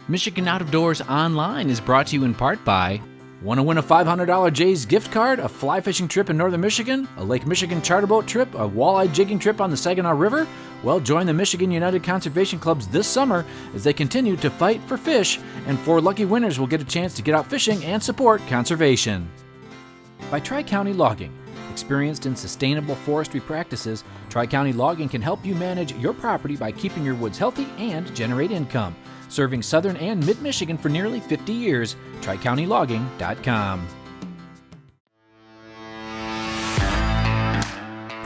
Michigan Out of Doors Online is brought to you in part by want to win a $500 Jay's gift card, a fly fishing trip in northern Michigan, a Lake Michigan charter boat trip, a walleye jigging trip on the Saginaw River? Well, join the Michigan United Conservation Clubs this summer as they continue to fight for fish, and 4 lucky winners will get a chance to get out fishing and support conservation. By Tri-County Logging. Experienced in sustainable forestry practices, Tri-County Logging can help you manage your property by keeping your woods healthy and generate income. Serving southern and mid-Michigan for nearly 50 years, TriCountyLogging.com.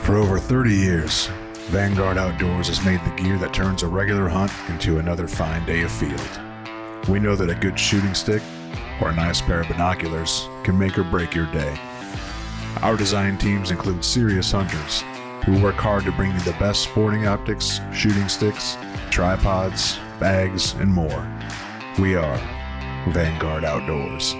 For over 30 years, Vanguard Outdoors has made the gear that turns a regular hunt into another fine day of field. We know that a good shooting stick or a nice pair of binoculars can make or break your day. Our design teams include serious hunters who work hard to bring you the best sporting optics, shooting sticks, tripods, bags, and more. We are Vanguard Outdoors.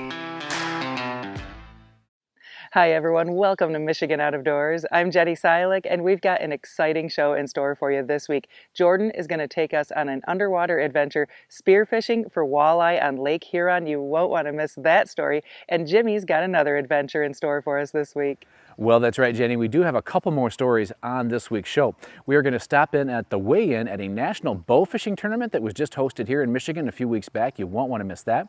Hi everyone, welcome to Michigan Out of Doors. I'm Jenny Silik, and we've got an exciting show in store for you this week. Jordan is going to take us on an underwater adventure spearfishing for walleye on Lake Huron. You won't want to miss that story. And Jimmy's got another adventure in store for us this week. Well, that's right, Jenny. We do have a couple more stories on this week's show. We are going to stop in at the weigh-in at a national bow fishing tournament that was just hosted here in Michigan a few weeks back. You won't want to miss that.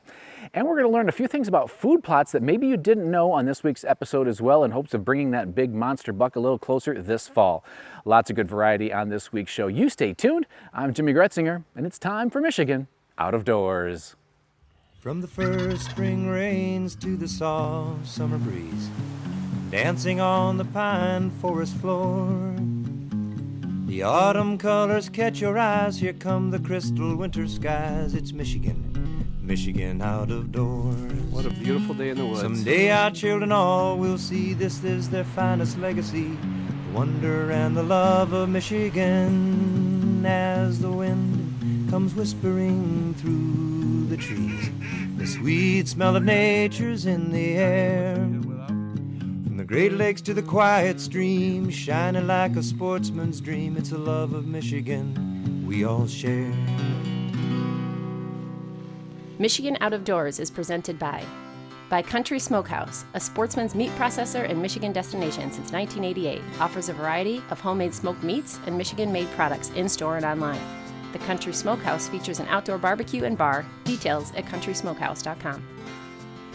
And we're going to learn a few things about food plots that maybe you didn't know on this week's episode as well, in hopes of bringing that big monster buck a little closer this fall. Lots of good variety on this week's show. You stay tuned. I'm Jimmy Gretzinger, and it's time for Michigan Out of Doors. From the first spring rains to the soft summer breeze, dancing on the pine forest floor, the autumn colors catch your eyes. Here come the crystal winter skies. It's Michigan, Michigan Out of Doors. What a beautiful day in the woods. Someday our children all will see this is their finest legacy, the wonder and the love of Michigan. As the wind comes whispering through the trees, the sweet smell of nature's in the air. From the Great Lakes to the quiet stream, shining like a sportsman's dream, it's a love of Michigan we all share. Michigan Out of Doors is presented by Country Smokehouse, a sportsman's meat processor and Michigan destination since 1988. Offers a variety of homemade smoked meats and Michigan-made products in-store and online. The Country Smokehouse features an outdoor barbecue and bar. Details at countrysmokehouse.com.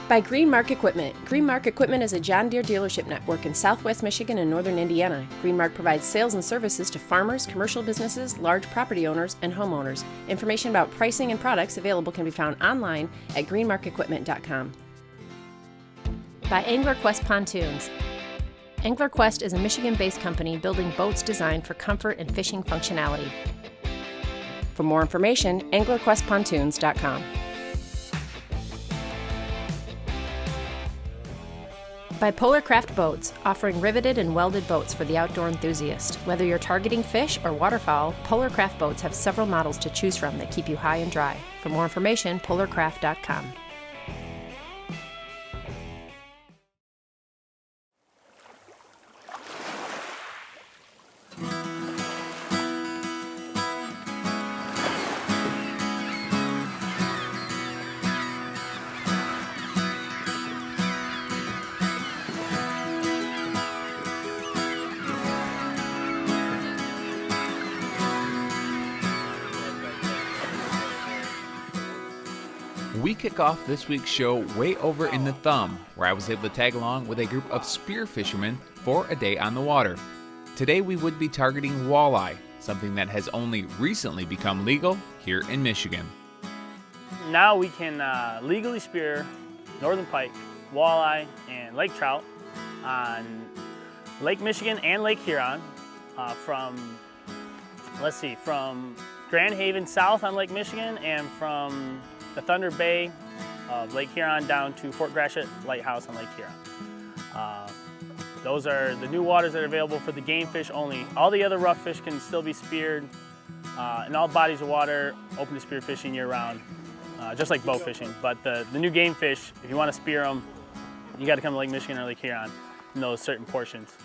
By Greenmark Equipment. Greenmark Equipment is a John Deere dealership network in southwest Michigan and northern Indiana. Greenmark provides sales and services to farmers, commercial businesses, large property owners, and homeowners. Information about pricing and products available can be found online at greenmarkequipment.com. By AnglerQuest Pontoons. AnglerQuest is a Michigan-based company building boats designed for comfort and fishing functionality. For more information, anglerquestpontoons.com. By Polar Craft Boats, offering riveted and welded boats for the outdoor enthusiast. Whether you're targeting fish or waterfowl, Polar Craft Boats have several models to choose from that keep you high and dry. For more information, polarcraft.com. We kick off this week's show way over in the Thumb, where I was able to tag along with a group of spear fishermen for a day on the water. Today we would be targeting walleye, something that has only recently become legal here in Michigan. Now we can legally spear northern pike, walleye, and lake trout on Lake Michigan and Lake Huron from Grand Haven south on Lake Michigan and from the Thunder Bay of Lake Huron down to Fort Gratiot Lighthouse on Lake Huron. Those are the new waters that are available for the game fish only. All the other rough fish can still be speared, and all bodies of water open to spear fishing year round, just like bow fishing. But the new game fish, if you want to spear them, you got to come to Lake Michigan or Lake Huron in those certain portions.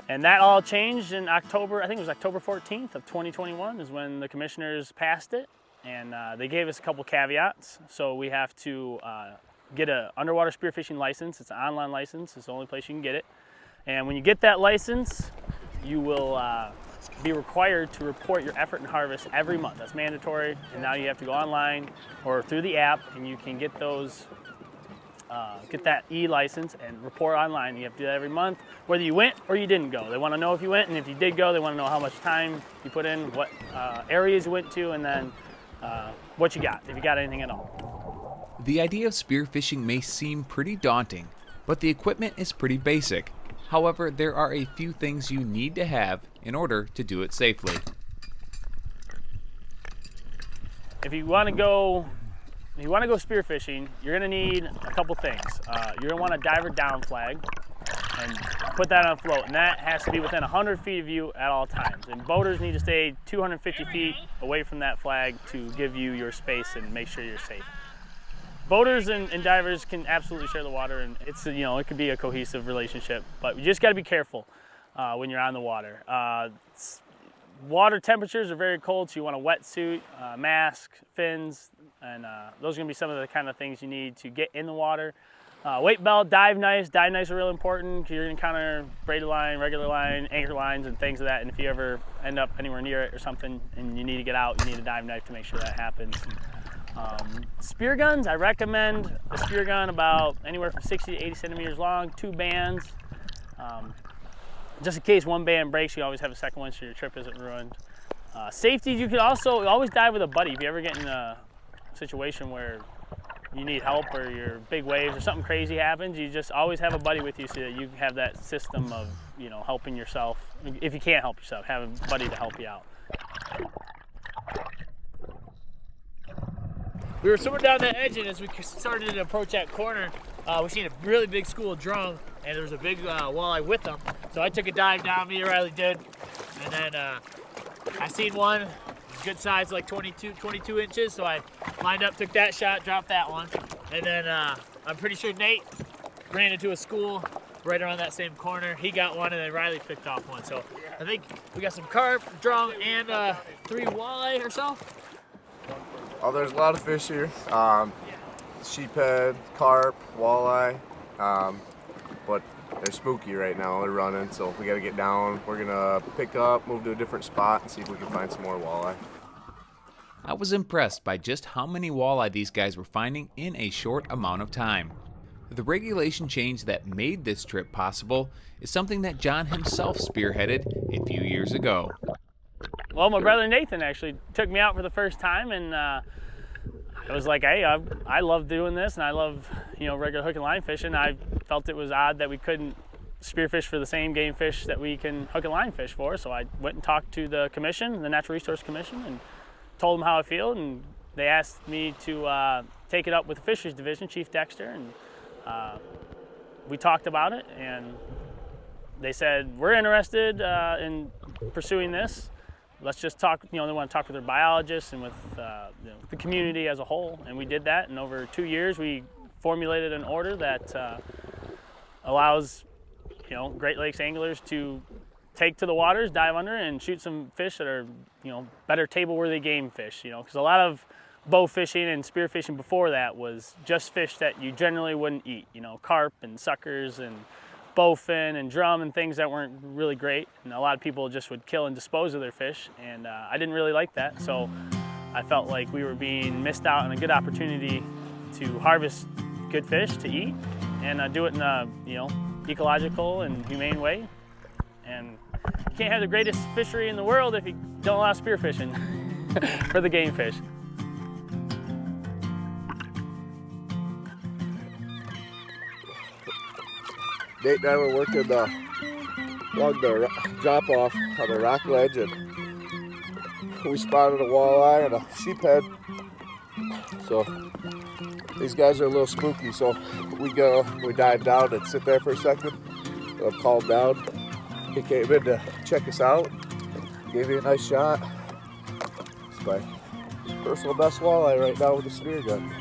And that all changed in October, I think it was October 14th of 2021 is when the commissioners passed it. and they gave us a couple caveats. So we have to get an underwater spearfishing license. It's an online license. It's the only place you can get it. And when you get that license, you will be required to report your effort and harvest every month. That's mandatory. And now you have to go online or through the app, and you can get those, get that e-license and report online. You have to do that every month, whether you went or you didn't go. They want to know if you went, and if you did go, they want to know how much time you put in, what areas you went to, and then what you got, if you got anything at all. The idea of spearfishing may seem pretty daunting, but the equipment is pretty basic. However, there are a few things you need to have in order to do it safely. If you want to go spearfishing, you're going to need a couple things. You're going to want a diver down flag and put that on a float, and that has to be within 100 feet of you at all times. And boaters need to stay 250 feet away from that flag to give you your space and make sure you're safe. Boaters and divers can absolutely share the water, and it's, it could be a cohesive relationship, but you just got to be careful when you're on the water. Water temperatures are very cold, so you want a wetsuit, mask, fins, and those are going to be some of the kind of things you need to get in the water. Weight belt, dive knives. Dive knives are real important because you're going to encounter braided line, regular line, anchor lines, and things of that, and if you ever end up anywhere near it or something and you need to get out, you need a dive knife to make sure that happens. Spear guns, I recommend a spear gun about anywhere from 60 to 80 centimeters long, 2 bands. Just in case one band breaks, you always have a second one so your trip isn't ruined. Safety, you can also always dive with a buddy. If you ever get in a situation where you need help or you're big waves or something crazy happens, you just always have a buddy with you so that you have that system of, helping yourself. If you can't help yourself, have a buddy to help you out. We were swimming down that edge, and as we started to approach that corner, we seen a really big school of drum, and there was a big walleye with them. So I took a dive down, me and Riley did, and then I seen one, good size, like 22 inches, so I lined up, took that shot, dropped that one, and then I'm pretty sure Nate ran into a school right around that same corner. He got one, and then Riley picked off one. So I think we got some carp, drum, and 3 walleye or so. Oh, there's a lot of fish here. Sheephead, carp, walleye, but they're spooky right now. They're running, so we got to get down. We're gonna pick up, move to a different spot, and see if we can find some more walleye. I was impressed by just how many walleye these guys were finding in a short amount of time. The regulation change that made this trip possible is something that John himself spearheaded a few years ago. Well, my brother Nathan actually took me out for the first time, and I was like, hey, I love doing this, and I love, regular hook and line fishing. I felt it was odd that we couldn't spearfish for the same game fish that we can hook and line fish for, so I went and talked to the commission, the Natural Resource Commission, and told them how I feel, and they asked me to take it up with the Fisheries Division, Chief Dexter, and we talked about it, and they said, we're interested in pursuing this. Let's just talk, they want to talk with their biologists and with the community as a whole. And we did that, and over 2 years we formulated an order that allows, Great Lakes anglers to take to the waters, dive under, and shoot some fish that are, better table-worthy game fish, because a lot of bow fishing and spear fishing before that was just fish that you generally wouldn't eat, carp and suckers and bowfin and drum and things that weren't really great, and a lot of people just would kill and dispose of their fish, and I didn't really like that, so I felt like we were being missed out on a good opportunity to harvest good fish to eat and do it in a ecological and humane way. And you can't have the greatest fishery in the world if you don't allow spearfishing for the game fish. Nate and I were working along the drop off on the rock ledge, and we spotted a walleye and a sheephead. So these guys are a little spooky, so we dive down and sit there for a second. Calm down. He came in to check us out, gave me a nice shot. It's my personal best walleye right now with a spear gun.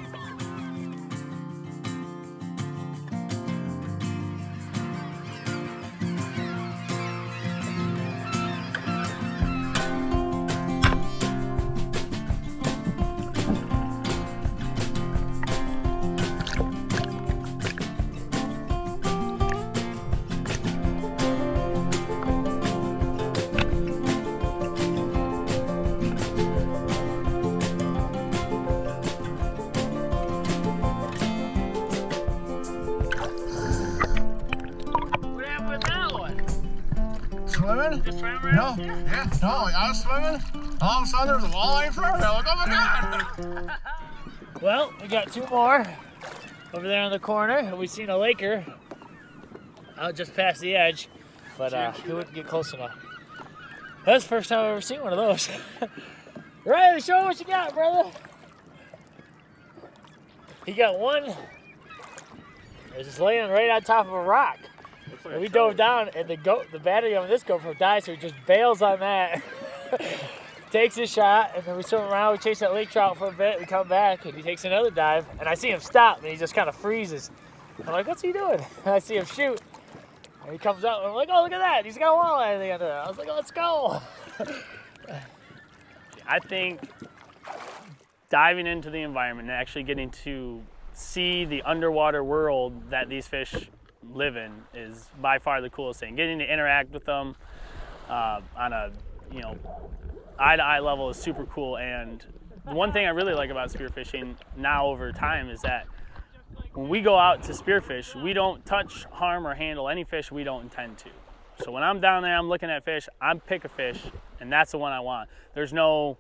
swimming? Just swam right No, yeah, no, I was swimming. All of a sudden there was a walleye in front of me. I'm like, oh my God. Well, we got two more over there on the corner, and we've seen a laker out just past the edge, but he wouldn't get close enough. That's the first time I've ever seen one of those. Riley, show me what you got, brother. He got one. It was just laying right on top of a rock. And we dove down, and the battery on this GoPro died, so he just bails on that. Takes his shot, and then we swim around. We chase that lake trout for a bit. We come back, and he takes another dive, and I see him stop, and he just kind of freezes. I'm like, what's he doing? And I see him shoot, and he comes out, and I'm like, oh, look at that. He's got a walleye at the end of it. I was like, oh, let's go. I think diving into the environment and actually getting to see the underwater world that these fish live in is by far the coolest thing. Getting to interact with them on a eye-to-eye level is super cool. And one thing I really like about spearfishing now over time is that when we go out to spearfish, we don't touch, harm, or handle any fish we don't intend to. So when I'm down there, I'm looking at fish, I pick a fish, and that's the one I want. There's no,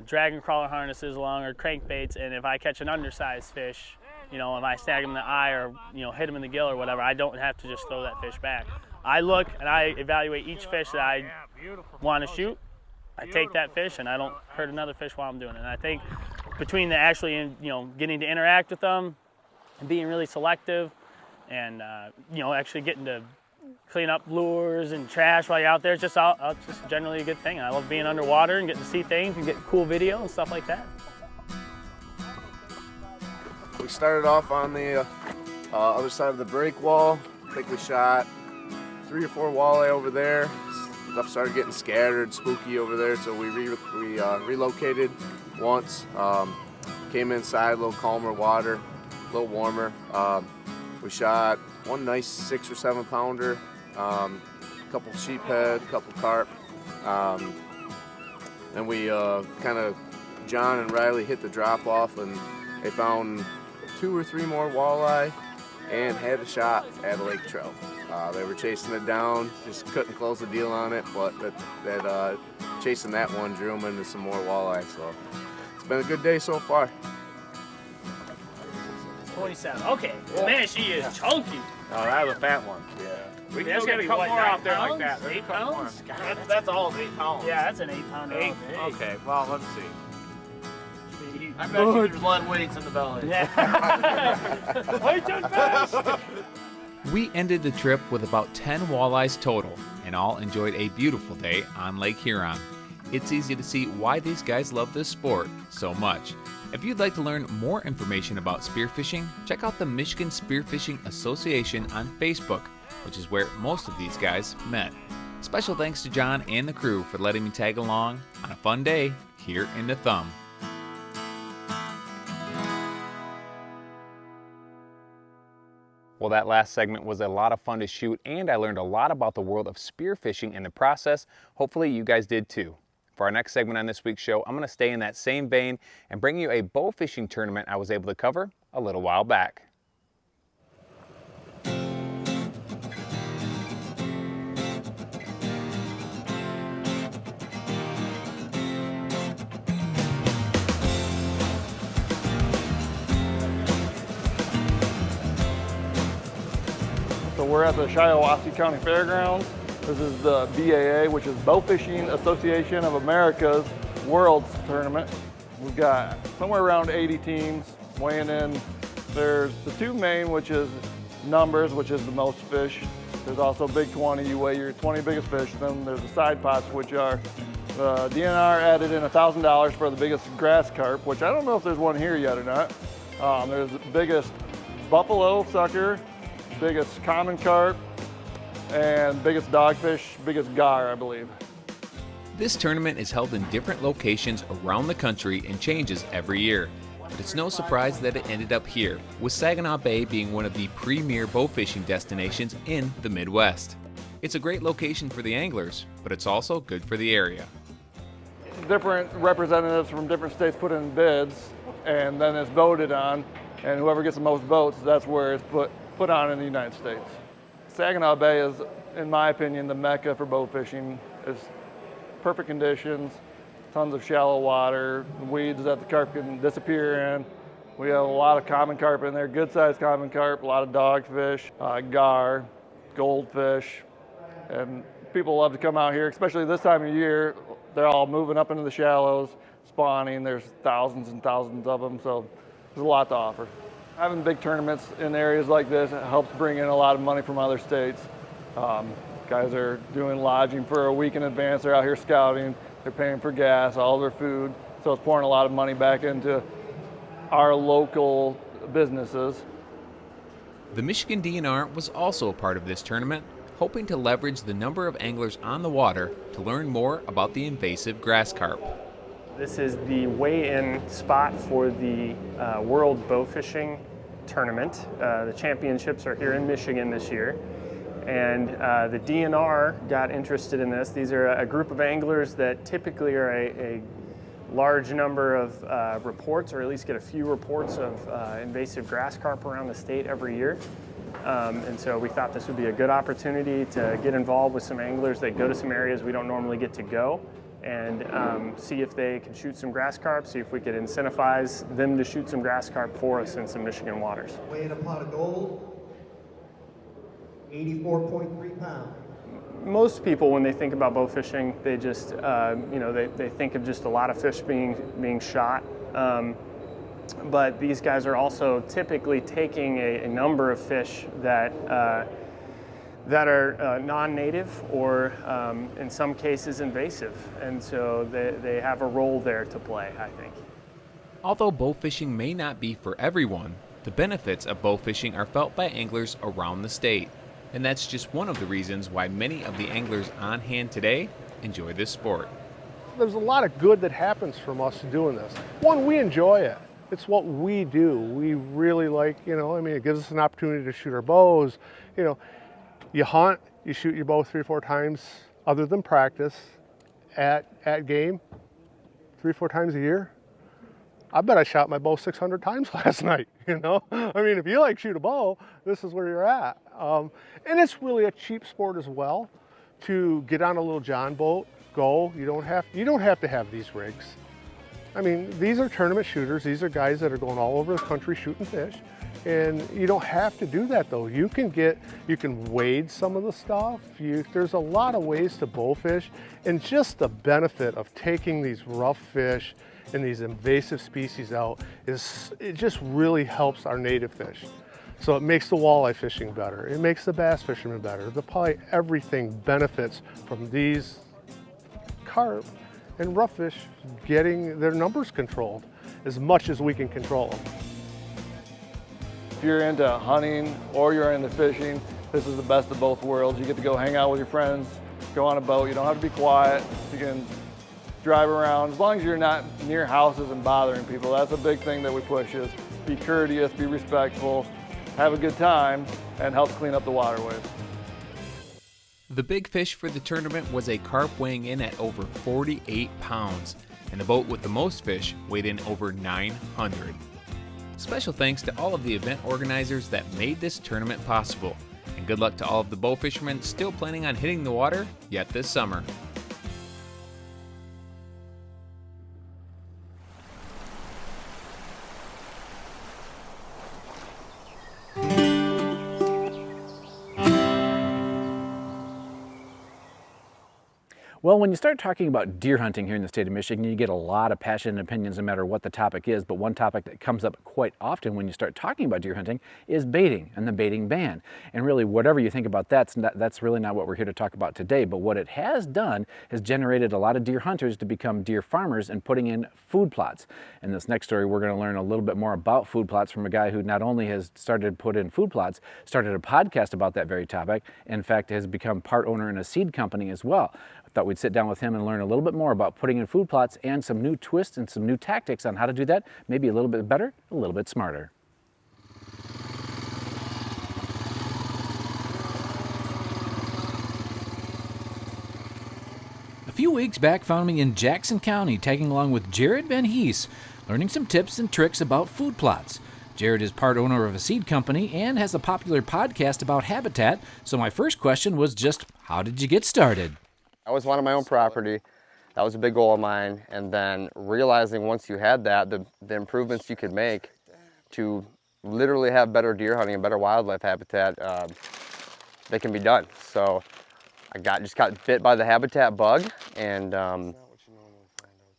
dragon crawler harnesses along or crankbaits, and if I catch an undersized fish, if I snag him in the eye or, hit him in the gill or whatever, I don't have to just throw that fish back. I look and I evaluate each fish that I want to shoot. I take that fish and I don't hurt another fish while I'm doing it. And I think between the actually, getting to interact with them and being really selective and, actually getting to clean up lures and trash while you're out there, it's just generally a good thing. And I love being underwater and getting to see things and get cool video and stuff like that. We started off on the other side of the break wall. I think we shot 3 or 4 walleye over there. Stuff started getting scattered, spooky over there, so we relocated once. Came inside, a little calmer water, a little warmer. We shot one nice 6 or 7 pounder, a couple sheephead, a couple carp. And we John and Riley hit the drop off and they found 2 or 3 more walleye and had a shot at a lake trout. They were chasing it down, just couldn't close the deal on it, but chasing that one drew them into some more walleye. So it's been a good day so far. 27. Okay. Yeah. Man, she is chunky. Oh, that was a fat one. Yeah. We can get a couple more out there like that. 8 pounds? That's all 8 pounds. Yeah, that's an 8 pounder. 8? Okay, well, let's see. I bet you there's lead weights in the belly. Yeah. Way too fast. We ended the trip with about 10 walleyes total, and all enjoyed a beautiful day on Lake Huron. It's easy to see why these guys love this sport so much. If you'd like to learn more information about spearfishing, check out the Michigan Spearfishing Association on Facebook, which is where most of these guys met. Special thanks to John and the crew for letting me tag along on a fun day here in the Thumb. Well, that last segment was a lot of fun to shoot, and I learned a lot about the world of spearfishing in the process. Hopefully you guys did too. For our next segment on this week's show, I'm going to stay in that same vein and bring you a bow fishing tournament I was able to cover a little while back. So we're at the Shiawassee County Fairgrounds. This is the BAA, which is Bow Fishing Association of America's World's Tournament. We've got somewhere around 80 teams weighing in. There's the 2 main, which is numbers, which is the most fish. There's also Big 20, you weigh your 20 biggest fish. Then there's the side pots, which are the DNR added in $1,000 for the biggest grass carp, which I don't know if there's one here yet or not. There's the biggest buffalo sucker, biggest common carp, and biggest dogfish, biggest gar, I believe. This tournament is held in different locations around the country and changes every year. But it's no surprise that it ended up here, with Saginaw Bay being one of the premier bow fishing destinations in the Midwest. It's a great location for the anglers, but it's also good for the area. Different representatives from different states put in bids, and then it's voted on, and whoever gets the most votes, that's where it's put on in the United States. Saginaw Bay is, in my opinion, the mecca for bow fishing. It's perfect conditions, tons of shallow water, weeds that the carp can disappear in. We have a lot of common carp in there, good-sized common carp, a lot of dogfish, gar, goldfish, and people love to come out here, especially this time of year. They're all moving up into the shallows, spawning. There's thousands and thousands of them, so there's a lot to offer. Having big tournaments in areas like this helps bring in a lot of money from other states. Guys are doing lodging for a week in advance. They're out here scouting. They're paying for gas, all their food. So it's pouring a lot of money back into our local businesses. The Michigan DNR was also a part of this tournament, hoping to leverage the number of anglers on the water to learn more about the invasive grass carp. This is the weigh-in spot for the World Bow Fishing Tournament. The championships are here in Michigan this year. And the DNR got interested in this. These are a group of anglers that typically are a large number of reports, or at least get a few reports of invasive grass carp around the state every year. And so we thought this would be a good opportunity to get involved with some anglers that go to some areas we don't normally get to go, and see if they can shoot some grass carp, see if we could incentivize them to shoot some grass carp for us in some Michigan waters. Weighing a pot of gold, 84.3 pounds. Most people, when they think about bow fishing, they just, they think of just a lot of fish being shot. But these guys are also typically taking a number of fish that are non-native or in some cases invasive, and so they have a role there to play, I think. Although bow fishing may not be for everyone, the benefits of bow fishing are felt by anglers around the state, and that's just one of the reasons why many of the anglers on hand today enjoy this sport. There's a lot of good that happens from us doing this. One, we enjoy it. It's what we do. We really like, it gives us an opportunity to shoot our bows. You hunt, you shoot your bow 3 or 4 times, other than practice, at game, 3 or 4 times a year. I bet I shot my bow 600 times last night, if you like shoot a bow, this is where you're at. And it's really a cheap sport as well to get on a little John boat, go. You don't have to have these rigs. These are tournament shooters. These are guys that are going all over the country shooting fish. And you don't have to do that though. You can wade some of the stuff. There's a lot of ways to bow fish, and just the benefit of taking these rough fish and these invasive species out it just really helps our native fish. So it makes the walleye fishing better. It makes the bass fishermen better. Probably everything benefits from these carp and rough fish getting their numbers controlled as much as we can control them. If you're into hunting or you're into fishing, this is the best of both worlds. You get to go hang out with your friends, go on a boat. You don't have to be quiet. You can drive around as long as you're not near houses and bothering people. That's a big thing that we push, is be courteous, be respectful, have a good time, and help clean up the waterways. The big fish for the tournament was a carp weighing in at over 48 pounds, and the boat with the most fish weighed in over 900. Special thanks to all of the event organizers that made this tournament possible, and good luck to all of the bow fishermen still planning on hitting the water yet this summer. Well, when you start talking about deer hunting here in the state of Michigan, you get a lot of passionate opinions no matter what the topic is, but one topic that comes up quite often when you start talking about deer hunting is baiting and the baiting ban. And really, whatever you think about that's really not what we're here to talk about today, but what it has done has generated a lot of deer hunters to become deer farmers and putting in food plots. In this next story, we're going to learn a little bit more about food plots from a guy who not only has started to put in food plots, started a podcast about that very topic, in fact has become part owner in a seed company as well. Thought we'd sit down with him and learn a little bit more about putting in food plots and some new twists and some new tactics on how to do that, maybe a little bit better, a little bit smarter. A few weeks back found me in Jackson County tagging along with Jared Van Hees, learning some tips and tricks about food plots. Jared is part owner of a seed company and has a popular podcast about habitat, so my first question was just, how did you get started? I always wanted my own property. That was a big goal of mine. And then realizing once you had that, the improvements you could make to literally have better deer hunting and better wildlife habitat, they can be done. So I just got bit by the habitat bug and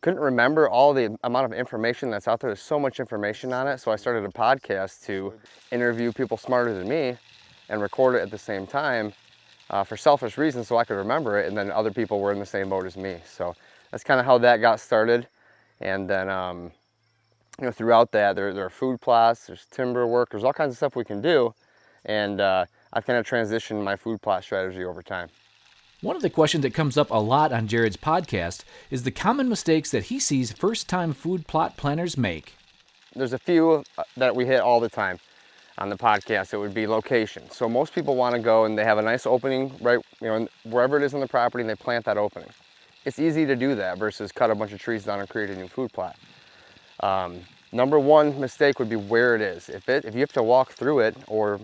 couldn't remember all the amount of information that's out there. There's so much information on it. So I started a podcast to interview people smarter than me and record it at the same time for selfish reasons so I could remember it, and then other people were in the same boat as me. So that's kind of how that got started. And then throughout that, there are food plots, there's timber work, there's all kinds of stuff we can do. And I've kind of transitioned my food plot strategy over time. One of the questions that comes up a lot on Jared's podcast is the common mistakes that he sees first-time food plot planners make. There's a few that we hit all the time on the podcast. It would be location. So most people want to go and they have a nice opening, right, wherever it is on the property, and they plant that opening. It's easy to do that versus cut a bunch of trees down and create a new food plot. Number one mistake would be where it is. If you have to walk through it or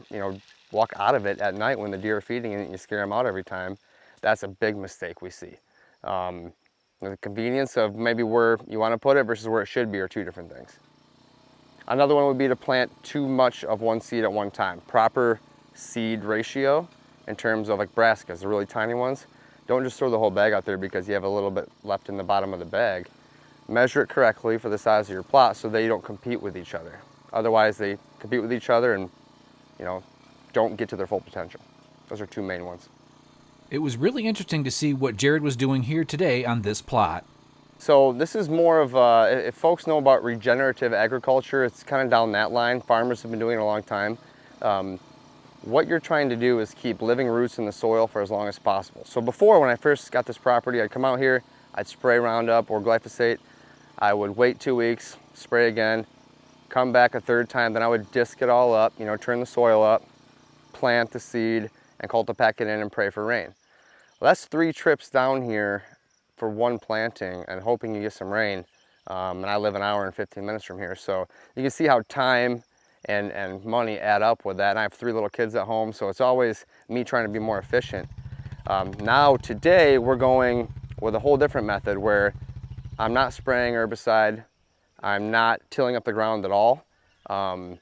walk out of it at night when the deer are feeding and you scare them out every time, that's a big mistake we see. The convenience of maybe where you want to put it versus where it should be are two different things. Another one would be to plant too much of one seed at one time. Proper seed ratio in terms of like brassicas, the really tiny ones. Don't just throw the whole bag out there because you have a little bit left in the bottom of the bag. Measure it correctly for the size of your plot so that you don't compete with each other. Otherwise they compete with each other and don't get to their full potential. Those are two main ones. It was really interesting to see what Jared was doing here today on this plot. So this is more of, if folks know about regenerative agriculture, it's kind of down that line. Farmers have been doing it a long time. What you're trying to do is keep living roots in the soil for as long as possible. So before, when I first got this property, I'd come out here, I'd spray Roundup or glyphosate. I would wait 2 weeks, spray again, come back a third time, then I would disc it all up, turn the soil up, plant the seed, and cultipack it in and pray for rain. Well, that's 3 trips down here for one planting and hoping you get some rain. And I live an hour and 15 minutes from here. So you can see how time and money add up with that. And I have 3 little kids at home, so it's always me trying to be more efficient. Now today we're going with a whole different method where I'm not spraying herbicide. I'm not tilling up the ground at all. I'm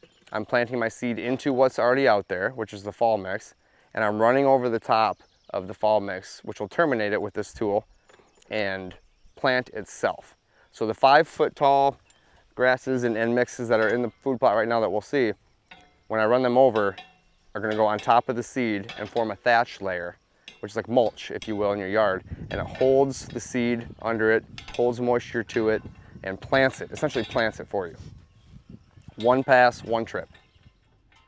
planting my seed into what's already out there, which is the fall mix. And I'm running over the top of the fall mix, which will terminate it with this tool and plant itself. So the 5-foot tall grasses and mixes that are in the food plot right now that we'll see, when I run them over, are gonna go on top of the seed and form a thatch layer, which is like mulch, if you will, in your yard. And it holds the seed under it, holds moisture to it, and plants it, essentially plants it for you. One pass, one trip.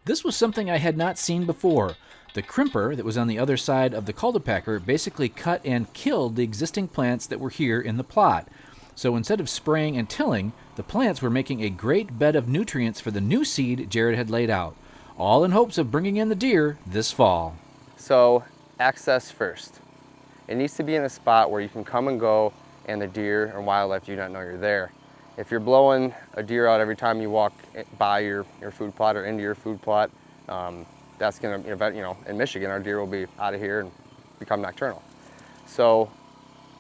This was something I had not seen before. The crimper that was on the other side of the cultipacker basically cut and killed the existing plants that were here in the plot. So instead of spraying and tilling, the plants were making a great bed of nutrients for the new seed Jared had laid out, all in hopes of bringing in the deer this fall. So access first. It needs to be in a spot where you can come and go and the deer and wildlife do not know you're there. If you're blowing a deer out every time you walk by your food plot or into your food plot, that's going to, in Michigan, our deer will be out of here and become nocturnal. So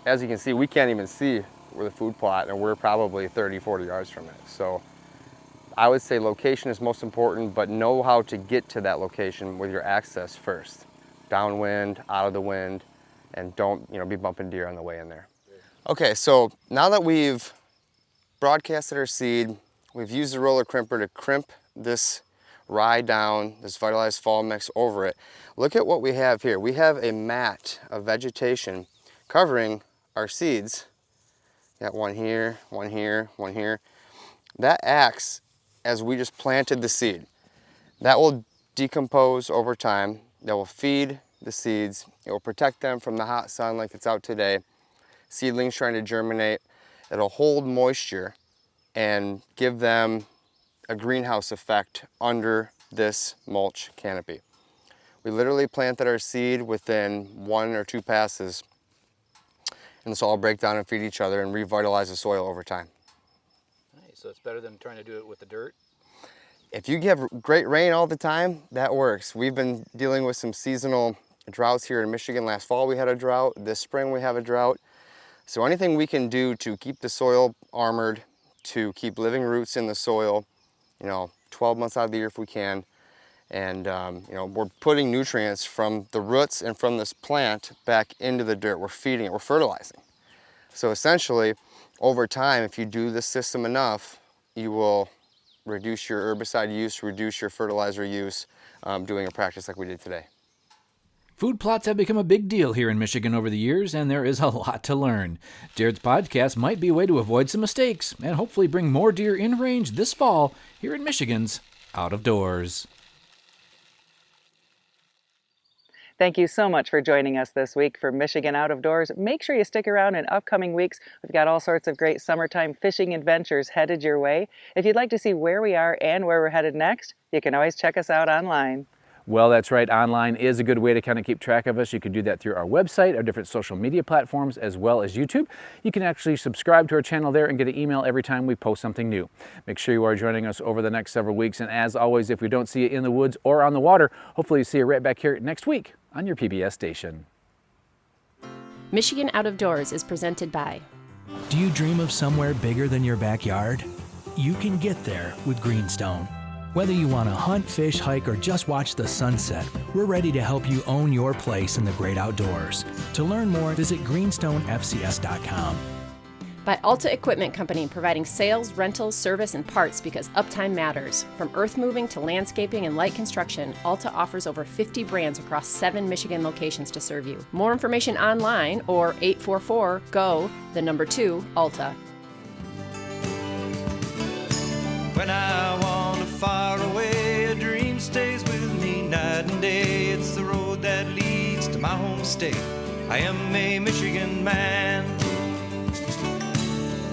as you can see, we can't even see where the food plot, and we're probably 30, 40 yards from it. So I would say location is most important, but know how to get to that location with your access first. Downwind, out of the wind, and don't be bumping deer on the way in there. Okay, so now that we've broadcasted our seed, we've used the roller crimper to crimp this rye down, this vitalized fall mix over it. Look at what we have here. We have a mat of vegetation covering our seeds. Got one here, one here, one here. That acts as we just planted the seed. That will decompose over time. That will feed the seeds. It will protect them from the hot sun like it's out today. Seedlings trying to germinate. It'll hold moisture and give them a greenhouse effect under this mulch canopy. We literally planted our seed within 1 or 2 passes, and this will all break down and feed each other and revitalize the soil over time. Nice. So it's better than trying to do it with the dirt? If you get great rain all the time, that works. We've been dealing with some seasonal droughts here in Michigan. Last fall we had a drought, this spring we have a drought. So anything we can do to keep the soil armored, to keep living roots in the soil, 12 months out of the year if we can. And we're putting nutrients from the roots and from this plant back into the dirt. We're feeding it, we're fertilizing. So essentially, over time, if you do this system enough, you will reduce your herbicide use, reduce your fertilizer use, doing a practice like we did today. Food plots have become a big deal here in Michigan over the years, and there is a lot to learn. Jared's podcast might be a way to avoid some mistakes and hopefully bring more deer in range this fall here in Michigan's Out of Doors. Thank you so much for joining us this week for Michigan Out of Doors. Make sure you stick around in upcoming weeks. We've got all sorts of great summertime fishing adventures headed your way. If you'd like to see where we are and where we're headed next, you can always check us out online. Well, that's right. Online is a good way to kind of keep track of us. You can do that through our website, our different social media platforms, as well as YouTube. You can actually subscribe to our channel there and get an email every time we post something new. Make sure you are joining us over the next several weeks. And as always, if we don't see you in the woods or on the water, hopefully you see you right back here next week on your PBS station. Michigan Out of Doors is presented by. Do you dream of somewhere bigger than your backyard? You can get there with Greenstone. Whether you want to hunt, fish, hike, or just watch the sunset, we're ready to help you own your place in the great outdoors. To learn more, visit greenstonefcs.com. By Alta Equipment Company, providing sales, rentals, service, and parts because uptime matters. From earth moving to landscaping and light construction, Alta offers over 50 brands across 7 Michigan locations to serve you. More information online or 844-GO-2-ALTA. When I wander far away, a dream stays with me night and day. It's the road that leads to my home state. I am a Michigan man.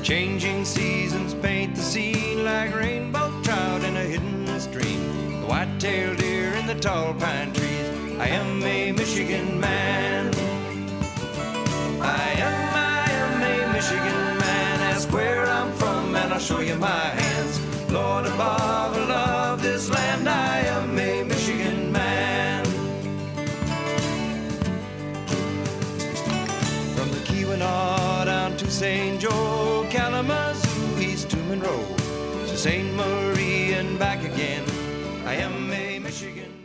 Changing seasons paint the scene like rainbow trout in a hidden stream. The white-tailed deer in the tall pine trees. I am a Michigan man. I am a Michigan man. Ask where I'm from and I'll show you my hands. Lord above, I love this land. I am a Michigan man. From the Keweenaw down to St. Joe, Kalamazoo, east to Monroe, to St. Marie and back again. I am a Michigan man.